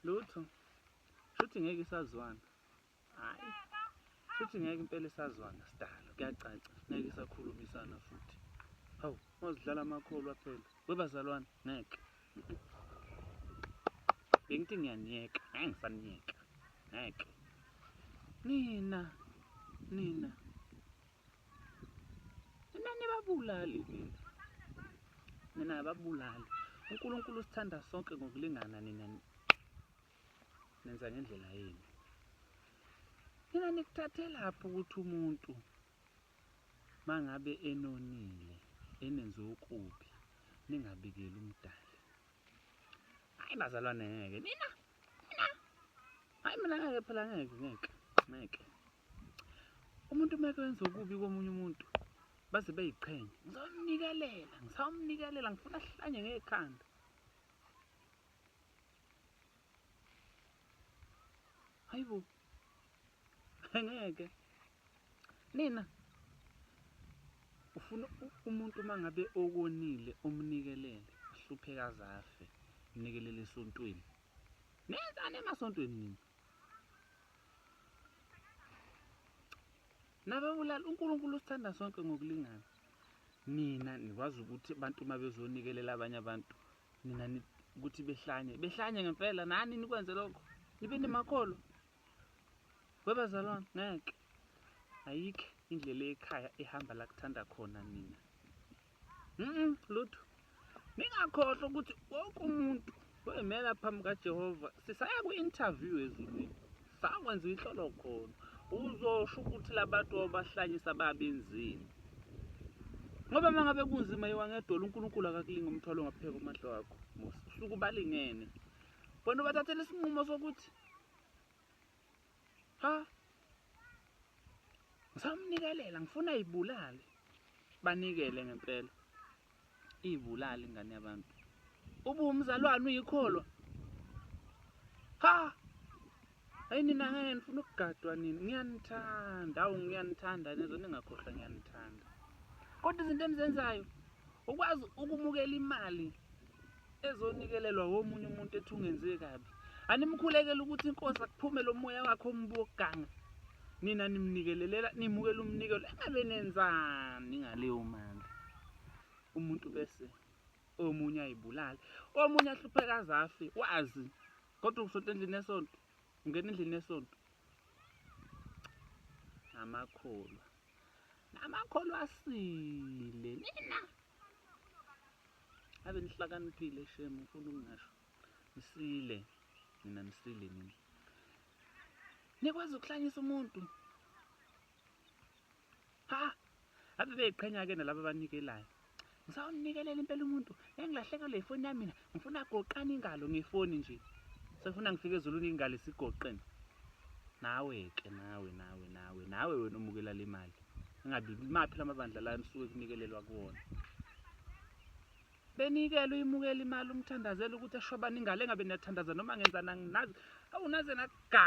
Lutho. Shuthi ngeke isazwana. Hayi. Shuthi ngeke impela isazwana sidala. Kuyacaca. Ngeke isakhulumisana futhi. Hawu, mawuzidlala amakholwa phela. Webazalwane ngeke. Bengithi ngiyaniyeka, ngisaniyeka. Ngeke. Nina nibabulali mina. Nina ababulali. uNkulunkulu usithanda sonke ngokulingana nina nenza ngendlela yenu. Nina nikuthathela lapho ukuthi umuntu mangabe enonile, enenze okubi, ningabikeli umdali. Hayi bazalwane ngeke. Nina. Hayi mina ngeke phela ngeke. Umuntu meke wenza okubi komunye umuntu baze beyiqhenye. Ngisawumnikelela, ngifuna sihlanye ngekhanda. Hayibo. Ngeke. Nina ufuna umuntu mangabe okonile umnikelele, ahlupheka azafe, umnikelele esontweni. Nenzani emasontweni nini? Nababulali uNkulunkulu usithanda sonke ngokulingana. Nina nikwazi ukuthi abantu mabezonikelela abanye abantu, nina ukuthi behlanye ngempela nani nikwenze lokho. Nibe nemakholo. Webazalwane ngeke. Ayikho indlela ekhaya ehamba la kuthanda khona nina. Lutho. Ningakhohlwa ukuthi wonke umuntu oyimela phambi kaJehova sisaya ku-interview ezulwini. Sakwenza ihlolo khona. Uzosho ukuthi labantu obahlanyisa babenzini. Ngoba mangabe kunzima yiwangedolo uNkulunkulu akakulinga umthwalo ngapheka amahlo akho. Usuku balingene. Wena ubathathela isinqumo sokuthi ngisamnikelela, ngifuna izibulale. Banikele ngempela. Izibulale ingane yabantu. Ube umzalwane uyikholwa. Hayi nina ngeke ngifuna ukugadwa nina. Ngiyanithanda nezo ningakhohlwa ngiyanithanda. Kodwa izinto enizenzayo ukwazi ukumukela imali ezonikelelwa womunye umuntu ethi ungenze kabi. Animkhulekela ukuthi inkosi akuphume lo moya wakho ombokuganga. Nina nimnikelela, nimukela umnikelo engabe nenzani ngaleyo mali. Umuntu bese omunye ayibulala, omunye ahlupheka azafe, wazi. Kodwa usonto endlini yesonto, ungena endlini yesonto. Namakholwa asile nina. Ave nihlakaniphile shame ufuna ukungasho. Nisile nina. Nikwazi ukuhlanyisa umuntu. Ave beyiqhenya ke nalabo abanikelayo. Ngisawunikelela impela umuntu. Engilahlekelwe ifoni yami mina. Ngifuna goqana ingalo ngefoni nje. Sefuna ngifike ezulwini ingalo isigoqene. Nawe wena umukela le mali. Engabi maphi lamabandla la nisuke kunikelelwa kuwona. Benikele uyimukela imali umthandazela ukuthi eshobana ingalo engabe niyathandaza noma ngenza nanginazi. Awunaze naga